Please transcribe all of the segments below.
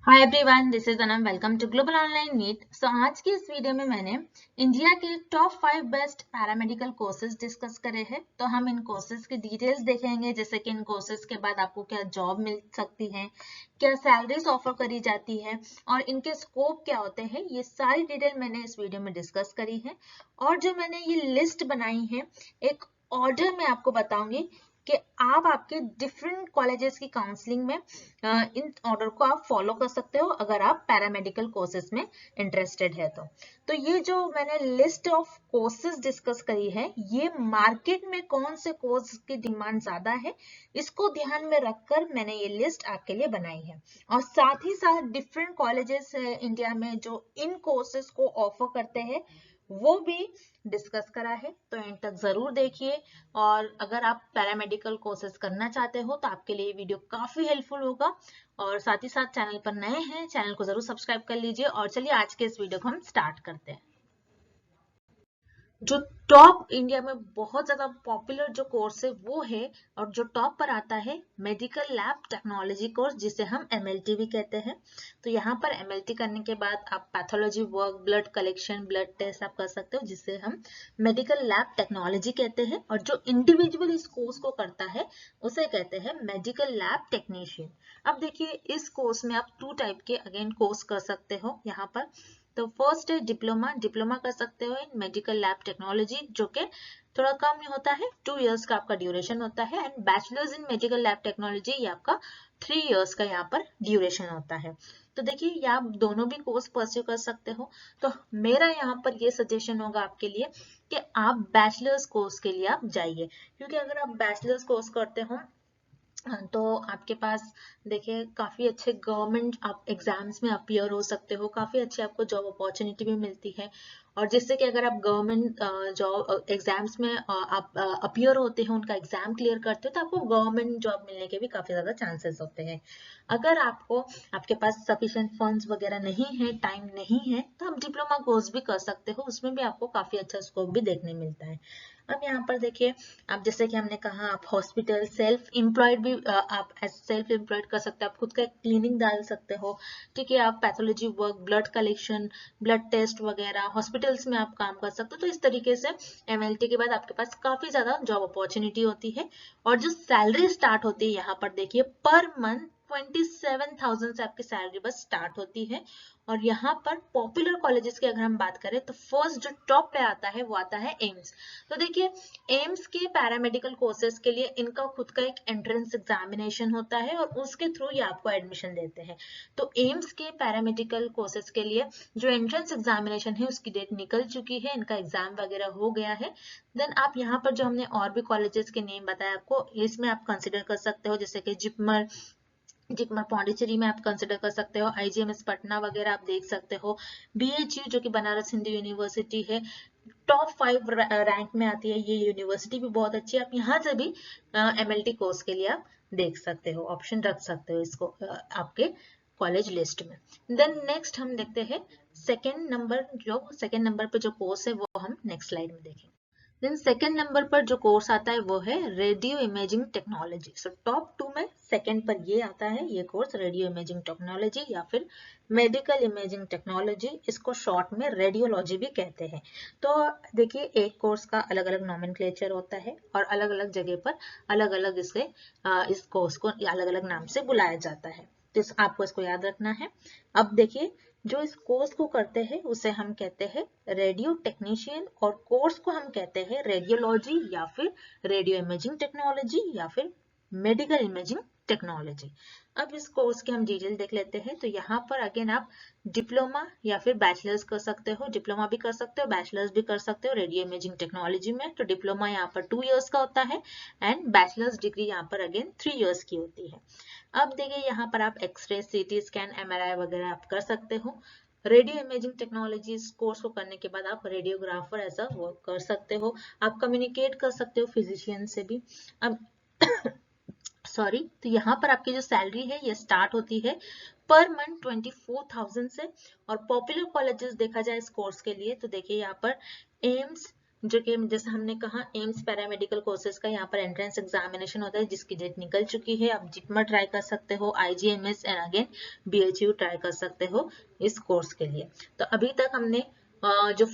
Hi everyone, this is Anam. Welcome to global online NEET. आज की इस वीडियो में मैंने इंडिया के top 5 best paramedical courses discuss करे हैं। तो हम इन कोर्सेज की डिटेल्स देखेंगे, जैसे कि इन कोर्सेज के बाद आपको क्या जॉब मिल सकती है, क्या सैलरीज ऑफर करी जाती है और इनके स्कोप क्या होते हैं। ये सारी डिटेल मैंने इस वीडियो में डिस्कस करी है। और जो मैंने ये लिस्ट बनाई है, एक ऑर्डर में आपको बताऊंगी कि आप आपके डिफरेंट कॉलेजेस की काउंसलिंग में इन ऑर्डर को आप फॉलो कर सकते हो अगर आप पैरामेडिकल कोर्सेज में इंटरेस्टेड है। तो ये जो मैंने लिस्ट ऑफ कोर्सेज डिस्कस करी है, ये मार्केट में कौन से कोर्स की डिमांड ज्यादा है, इसको ध्यान में रखकर मैंने ये लिस्ट आपके लिए बनाई है। और साथ ही साथ डिफरेंट कॉलेजेस है इंडिया में जो इन कोर्सेज को ऑफर करते हैं, वो भी डिस्कस करा है। तो एंड तक जरूर देखिए। और अगर आप पैरामेडिकल कोर्सेज करना चाहते हो तो आपके लिए वीडियो काफी हेल्पफुल होगा। और साथ ही साथ चैनल पर नए हैं, चैनल को जरूर सब्सक्राइब कर लीजिए। और चलिए आज के इस वीडियो को हम स्टार्ट करते हैं। जो टॉप इंडिया में बहुत ज्यादा पॉपुलर जो कोर्स है वो है, और जो टॉप पर आता है मेडिकल लैब टेक्नोलॉजी कोर्स, जिसे हम एमएलटी भी कहते हैं। तो यहाँ पर एमएलटी करने के बाद आप pathology work, blood collection, blood test आप कर सकते हो, जिसे हम मेडिकल लैब टेक्नोलॉजी कहते हैं। और जो इंडिविजुअल इस कोर्स को करता है उसे कहते हैं मेडिकल लैब टेक्नीशियन। अब देखिए, इस कोर्स में आप 2 टाइप के अगेन कोर्स कर सकते हो यहाँ पर। तो फर्स्ट है डिप्लोमा। डिप्लोमा कर सकते हो इन मेडिकल लैब टेक्नोलॉजी, जो कि थोड़ा कम होता है, 2 इयर्स का आपका ड्यूरेशन होता है। And bachelors in medical lab technology, ये आपका 3 इयर्स का यहाँ पर ड्यूरेशन होता है। तो देखिए, ये आप दोनों भी कोर्स परस्यू कर सकते हो। तो मेरा यहाँ पर ये सजेशन होगा आपके लिए कि आप बैचलर्स कोर्स के लिए आप जाइए, क्योंकि अगर आप बैचलर्स कोर्स करते हो तो आपके पास देखिए काफी अच्छे गवर्नमेंट आप एग्जाम्स में अपीयर हो सकते हो, काफी अच्छी आपको जॉब अपॉर्चुनिटी भी मिलती है। और जिससे कि अगर आप गवर्नमेंट जॉब एग्जाम्स में आप अपीयर होते हो, उनका एग्जाम क्लियर करते हो, तो आपको गवर्नमेंट जॉब मिलने के भी काफी ज्यादा चांसेस होते हैं। अगर आपको आपके पास सफिशिएंट फंड्स वगैरह नहीं है, टाइम नहीं है, तो आप डिप्लोमा कोर्स भी कर सकते हो, उसमें भी आपको काफी अच्छा स्कोप भी देखने मिलता है। अब यहाँ पर देखिए, आप जैसे कि हमने कहा, आप हॉस्पिटल सेल्फ एम्प्लॉयड भी आप सेल्फ एम्प्लॉयड कर सकते हो, आप खुद का एक क्लिनिक डाल सकते हो। ठीक है, आप pathology work, blood collection, blood test वगैरह हॉस्पिटल्स में आप काम कर सकते हो। तो इस तरीके से एमएलटी के बाद आपके पास काफी ज्यादा जॉब अपॉर्चुनिटी होती है। और जो सैलरी स्टार्ट होती है यहाँ पर देखिए, पर मंथ 27,000 से आपकी सैलरी बस स्टार्ट होती है। और यहाँ पर पॉपुलर कॉलेजेस की अगर हम बात करें, तो फर्स्ट जो टॉप पे आता है वो आता है एम्स। तो देखिए, एम्स के पैरामेडिकल कोर्सेज के लिए इनका खुद का एक एंट्रेंस एग्जामिनेशन होता है, और उसके थ्रू ये आपको एडमिशन देते हैं। तो एम्स के पैरामेडिकल कोर्सेज के लिए जो एंट्रेंस एग्जामिनेशन है, उसकी डेट निकल चुकी है, इनका एग्जाम वगैरह हो गया है। देन आप यहाँ पर जो हमने और भी कॉलेजेस के नेम बताया आपको, इसमें आप कंसिडर कर सकते हो, जैसे कि जिपमर, जिपमर पौंडीचेरी में आप कंसिडर कर सकते हो, आईजीएमएस पटना वगैरह आप देख सकते हो। बीएचयू जो कि बनारस हिंदू यूनिवर्सिटी है, टॉप 5 रैंक में आती है, ये यूनिवर्सिटी भी बहुत अच्छी है। आप यहाँ से भी एमएलटी कोर्स के लिए आप देख सकते हो, ऑप्शन रख सकते हो इसको आपके कॉलेज लिस्ट में। देन नेक्स्ट हम देखते हैं सेकेंड नंबर पे जो कोर्स है, वो हम नेक्स्ट स्लाइड में देखेंगे। देन सेकेंड नंबर पर जो कोर्स आता है वो है radio imaging technology. So top 2 में सेकेंड पर ये आता है, ये कोर्स रेडियो इमेजिंग टेक्नोलॉजी या फिर मेडिकल इमेजिंग टेक्नोलॉजी, इसको शॉर्ट में रेडियोलॉजी भी कहते हैं। तो देखिए, एक कोर्स का अलग अलग नॉमेनक्लेचर होता है, और अलग अलग जगह पर अलग अलग इस कोर्स को अलग अलग नाम से बुलाया जाता है। तो आपको इसको याद रखना है। अब देखिए, जो इस कोर्स को करते हैं उसे हम कहते हैं रेडियो टेक्नीशियन, और कोर्स को हम कहते हैं रेडियोलॉजी या फिर रेडियो इमेजिंग टेक्नोलॉजी या फिर मेडिकल इमेजिंग टेक्नोलॉजी। अब इस कोर्स के हम डिटेल देख लेते हैं। तो यहाँ पर अगेन आप डिप्लोमा या फिर बैचलर्स कर सकते हो, डिप्लोमा भी कर सकते हो, बैचलर्स भी कर सकते हो रेडियो इमेजिंग टेक्नोलॉजी में। तो डिप्लोमा यहाँ पर 2 इयर्स का होता है, एंड बैचलर्स डिग्री यहाँ पर अगेन 3 इयर्स की होती है। अब देखिए, यहाँ पर आप एक्सरे, सीटी स्कैन, एमआरआई वगैरह आप कर सकते हो। रेडियो इमेजिंग टेक्नोलॉजी कोर्स को करने के बाद आप रेडियोग्राफर ऐसा वर्क कर सकते हो, आप कम्युनिकेट कर सकते हो फिजिशियन से भी। अब सॉरी, तो यहाँ पर आपकी जो सैलरी है ये स्टार्ट होती है पर मंथ 24,000 से। और पॉपुलर कॉलेजेस देखा जाए इस कोर्स के लिए, तो देखिए यहाँ पर एम्स, जो कि जैसे हमने कहा एम्स पैरामेडिकल कोर्सेज का यहाँ पर एंट्रेंस एग्जामिनेशन होता है जिसकी डेट निकल चुकी है। आप जिपमर ट्राई कर सकते हो, IGMS and again BHU try कर सकते हो इस कोर्स के लिए। तो अभी तक हमने जो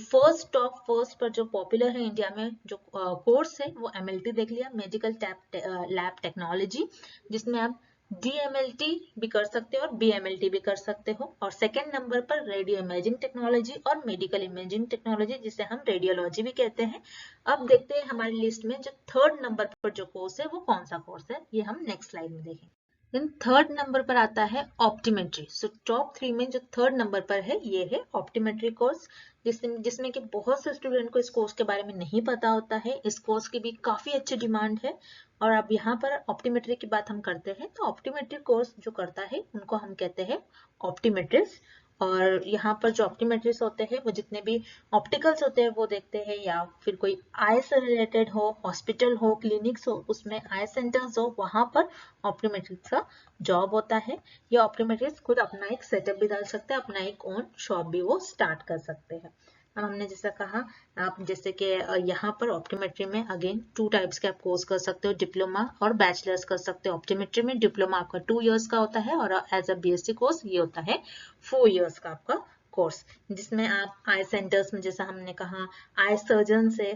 टॉप फर्स्ट पर जो पॉपुलर है इंडिया में जो कोर्स है वो MLT देख लिया, मेडिकल लैब टेक्नोलॉजी, जिसमें आप DMLT भी कर सकते हो और BMLT भी कर सकते हो। और सेकेंड नंबर पर रेडियो इमेजिंग टेक्नोलॉजी और मेडिकल इमेजिंग टेक्नोलॉजी, जिसे हम रेडियोलॉजी भी कहते हैं। अब देखते हैं हमारी लिस्ट में जो थर्ड नंबर पर जो कोर्स है वो कौन सा कोर्स है, ये हम नेक्स्ट स्लाइड में देखेंगे। देन थर्ड नंबर पर आता है ऑप्टीमेट्री। सो टॉप 3 में जो थर्ड नंबर पर है ये है ऑप्टीमेट्री कोर्स, जिसमें कि बहुत से स्टूडेंट को इस कोर्स के बारे में नहीं पता होता है। इस कोर्स की भी काफी अच्छी डिमांड है। और अब यहाँ पर ऑप्टीमेट्री की बात हम करते हैं तो ऑप्टीमेट्री कोर्स जो करता है उनको हम कहते हैं ऑप्टीमेट्रिस्ट। और यहाँ पर जो ऑप्टीमेट्रिस्ट होते हैं वो जितने भी ऑप्टिकल्स होते हैं वो देखते हैं, या फिर कोई आई से रिलेटेड हो, हॉस्पिटल हो, क्लिनिक्स हो, उसमें आई सेंटर्स हो, वहां पर ऑप्टोमेट्रिस्ट का जॉब होता है। ये ऑप्टोमेट्रिस्ट खुद अपना एक सेटअप भी डाल सकते हैं, अपना एक ओन शॉप भी वो स्टार्ट कर सकते हैं। अब हमने जैसा कहा, आप जैसे कि यहाँ पर ऑप्टोमेट्री में अगेन 2 टाइप्स के आप कोर्स कर सकते हो, डिप्लोमा और बैचलर्स कर सकते हो। ऑप्टोमेट्री में डिप्लोमा आपका 2 इयर्स का होता है और एज अ BSc कोर्स ये होता है 4 इयर्स का आपका कोर्स, जिसमें आप आई सेंटर्स में जैसा हमने कहा आई सर्जन से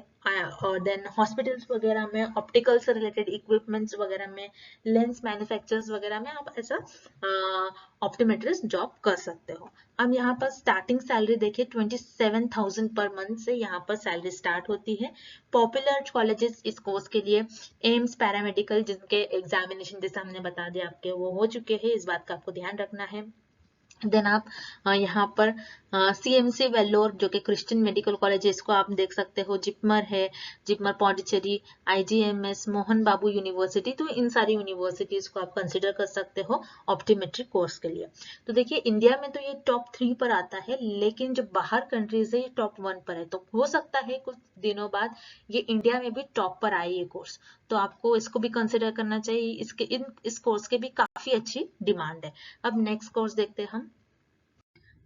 और देन हॉस्पिटल्स वगैरह में, ऑप्टिकल से रिलेटेड इक्विपमेंट्स वगैरह में, लेंस मैन्युफैक्चरर्स वगैरह में आप ऐसा ऑप्टोमेट्रिस्ट जॉब कर सकते हो। अब यहाँ पर स्टार्टिंग सैलरी देखिए 27,000 पर मंथ से यहाँ पर सैलरी स्टार्ट होती है। पॉपुलर कॉलेजेस इस कोर्स के लिए एम्स पैरामेडिकल, जिनके एग्जामिनेशन जैसे हमने बता दिया आपके वो हो चुके हैं, इस बात का आपको ध्यान रखना है। देन आप यहाँ पर CMC वेल्लोर जो कि क्रिश्चियन मेडिकल कॉलेज है, इसको आप देख सकते हो। जिपमर है, जिपमर पौंडीचेरी, IGMS, मोहन बाबू यूनिवर्सिटी, तो इन सारी यूनिवर्सिटीज को आप कंसिडर कर सकते हो ऑप्टोमेट्री कोर्स के लिए। तो देखिए इंडिया में तो ये टॉप 3 पर आता है, लेकिन जो बाहर कंट्रीज है ये टॉप 1 पर है। तो हो सकता है कुछ दिनों बाद ये इंडिया में भी टॉप पर आए ये कोर्स, तो आपको इसको भी कंसिडर करना चाहिए। इस कोर्स के भी काफी अच्छी डिमांड है। अब नेक्स्ट कोर्स देखते हैं हम।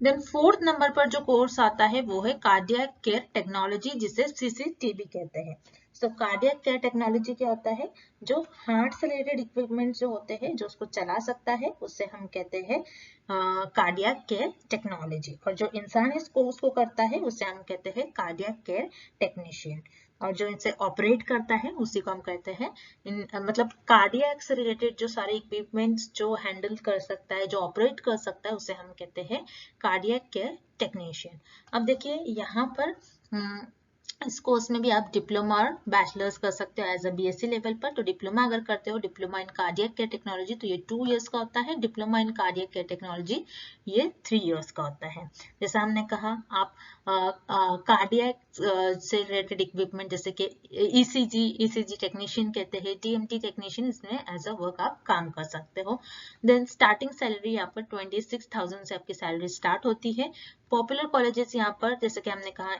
देन फोर्थ नंबर पर जो कोर्स आता है वो है कार्डियक केयर टेक्नोलॉजी, जिसे CCTB कहते हैं। सो कार्डियक केयर टेक्नोलॉजी क्या होता है, जो हार्ट से रिलेटेड इक्विपमेंट जो होते हैं, जो उसको चला सकता है, उससे हम कहते हैं कार्डियक केयर टेक्नोलॉजी। और जो इंसान इस कोर्स को करता है उसे हम कहते हैं कार्डियक केयर टेक्नीशियन। और जो इनसे ऑपरेट करता है उसी को हम कहते हैं मतलब कार्डियक से रिलेटेड जो सारे इक्विपमेंट्स जो हैंडल कर सकता है, जो ऑपरेट कर सकता है, उसे हम कहते हैं कार्डियक केयर टेक्नीशियन। अब देखिए यहाँ पर इस कोर्स में भी आप डिप्लोमा और बैचलर्स कर सकते हो एज अ BSc लेवल पर। तो डिप्लोमा अगर करते हो diploma in cardiac care technology, तो ये 2 इयर्स का होता है। Diploma in cardiac care technology ये 3 इयर्स का होता है। जैसा हमने कहा, आप कार्डियक से रिलेटेड इक्विपमेंट जैसे कि ECG टेक्नीशियन कहते हैं, TMT टेक्नीशियन, इसमें एज अ वर्क आप काम कर सकते हो। देन स्टार्टिंग सैलरी यहाँ पर 26,000 से आपकी सैलरी स्टार्ट होती है। पॉपुलर कॉलेजेस यहाँ पर जैसे कि हमने कहा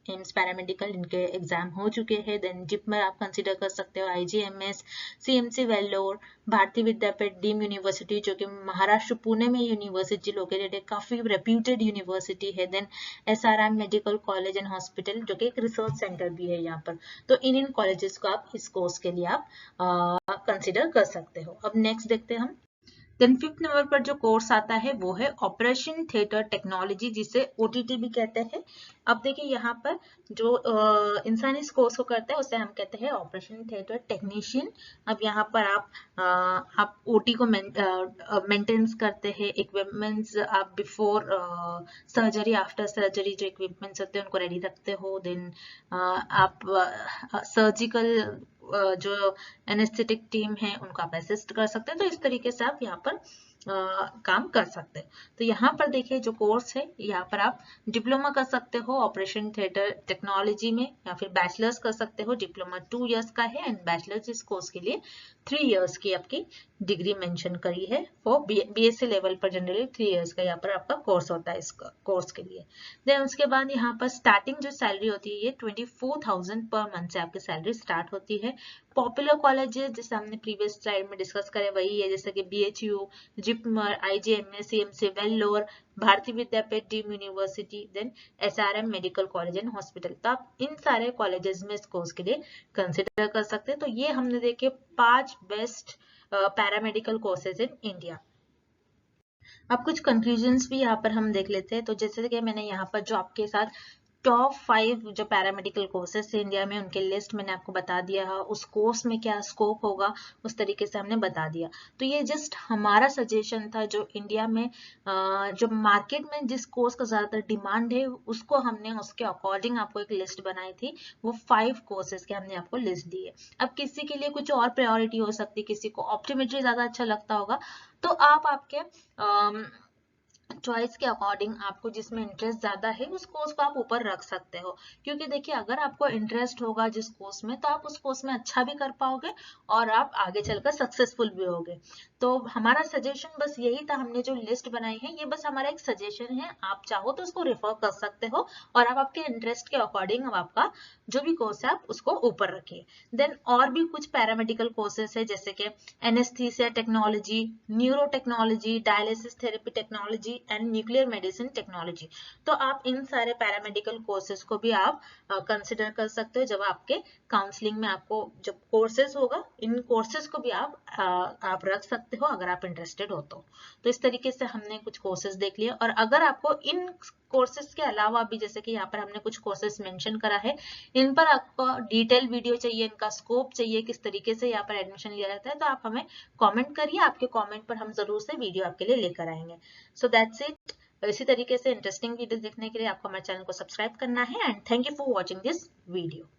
एम्स पैरामेडिकल, इनके एग्जाम हो चुके हैं। देन जिपमर आप कंसिडर कर सकते हो, IGMS, CMC Vellore, Bharati Vidyapeeth, deemed university जो कि महाराष्ट्र पुणे में यूनिवर्सिटी लोकेटेड है, काफी रेप्यूटेड यूनिवर्सिटी है। Then SRM medical college and hospital जो कि एक रिसर्च सेंटर भी है यहाँ पर। तो इन कॉलेजेस को आप इस कोर्स के लिए आप कंसिडर कर सकते हो। अब नेक्स्ट देखते हैं हम। देन 5th नंबर पर जो कोर्स आता है वो है ऑपरेशन थिएटर टेक्नोलॉजी, जिसे OTT भी कहते हैं। अब देखिए यहाँ पर जो इंसान इस कोर्स को करता है उसे हम कहते हैं ऑपरेशन थिएटर टेक्नीशियन। अब यहाँ पर आप OT को मेंटेनेंस करते हैं, इक्विपमेंट्स आप बिफोर सर्जरी, आफ्टर सर्जरी जो इक्विपमेंट्स होते हैं उनको रेडी रखते हो। देन आप सर्जिकल जो एनेस्थेटिक टीम है उनको आप असिस्ट कर सकते हैं। तो इस तरीके से आप यहाँ पर काम कर सकते हैं। तो यहाँ पर देखिए जो कोर्स है, यहाँ पर आप डिप्लोमा कर सकते हो ऑपरेशन थिएटर टेक्नोलॉजी में, या फिर बैचलर्स कर सकते हो। डिप्लोमा 2 इयर्स का है एंड बैचलर्स इस कोर्स के लिए 3 इयर्स की आपकी डिग्री मेंशन करी है। फॉर BSc लेवल पर जनरली 3 इयर्स का यहाँ पर आपका कोर्स होता है इस कोर्स के लिए। देन उसके बाद यहाँ पर स्टार्टिंग जो सैलरी होती है ये 24,000 पर मंथ से आपकी सैलरी स्टार्ट होती है। पॉपुलर कॉलेजेस जैसे हमने प्रीवियस स्लाइड में डिस्कस करे वही है, जैसे कि BHU, JIPMER, IJMS, CMC, Vellore, Bharati Vidyapeeth, deemed university, then SRM medical college and hospital. तो आप इन सारे कॉलेजेस में इस कोर्स के लिए कंसिडर कर सकते हैं। तो ये हमने देखे 5 best paramedical courses in India. अब कुछ कंक्लूजन्स भी यहाँ पर हम देख लेते हैं। तो जैसे कि मैंने यहाँ पर जो आपके साथ टॉप 5 जो पैरामेडिकल कोर्सेज थे इंडिया में उनके लिस्ट मैंने आपको बता दिया है, उस कोर्स में क्या स्कोप होगा उस तरीके से हमने बता दिया। तो ये जस्ट हमारा सजेशन था, जो इंडिया में जो मार्केट में जिस कोर्स का ज्यादातर डिमांड है उसको हमने उसके अकॉर्डिंग आपको एक लिस्ट बनाई थी। वो 5 कोर्सेज के हमने आपको लिस्ट दी है। अब किसी के लिए कुछ और प्रायोरिटी हो सकती है, किसी को ऑप्टोमेट्री ज्यादा अच्छा लगता होगा, तो आप आपके चॉइस के अकॉर्डिंग आपको जिसमें इंटरेस्ट ज्यादा है उस कोर्स को आप ऊपर रख सकते हो। क्योंकि देखिए अगर आपको इंटरेस्ट होगा जिस कोर्स में तो आप उस कोर्स में अच्छा भी कर पाओगे और आप आगे चलकर सक्सेसफुल भी होगे। तो हमारा सजेशन बस यही था, हमने जो लिस्ट बनाई है ये बस हमारा एक सजेशन है, आप चाहो तो उसको रेफर कर सकते हो और आप आपके इंटरेस्ट के अकॉर्डिंग अब आपका जो भी कोर्स है आप उसको ऊपर रखिए। देन और भी कुछ पैरामेडिकल कोर्सेस है जैसे कि anaesthesia technology, neuro technology, dialysis therapy technology and nuclear medicine technology. तो आप इन सारे पैरामेडिकल कोर्सेज को भी आप कंसिडर कर सकते हो जब आपके काउंसलिंग में आपको जब कोर्सेज होगा, इन कोर्सेज को भी आप रख सकते हो अगर आप इंटरेस्टेड हो तो इस तरीके से हमने कुछ कोर्सेज देख लिए। और अगर आपको इन कोर्सेज के अलावा भी जैसे कि यहाँ पर हमने कुछ कोर्सेज मेंशन करा है, इन पर आपको डिटेल वीडियो चाहिए, इनका स्कोप चाहिए, किस तरीके से यहाँ पर एडमिशन लिया जाता है, तो आप हमें कमेंट करिए, आपके कमेंट पर हम जरूर से वीडियो आपके लिए लेकर आएंगे। So that's it. इसी तरीके से इंटरेस्टिंग वीडियो देखने के लिए आपको हमारे चैनल को सब्सक्राइब करना है and thank you for watching this video.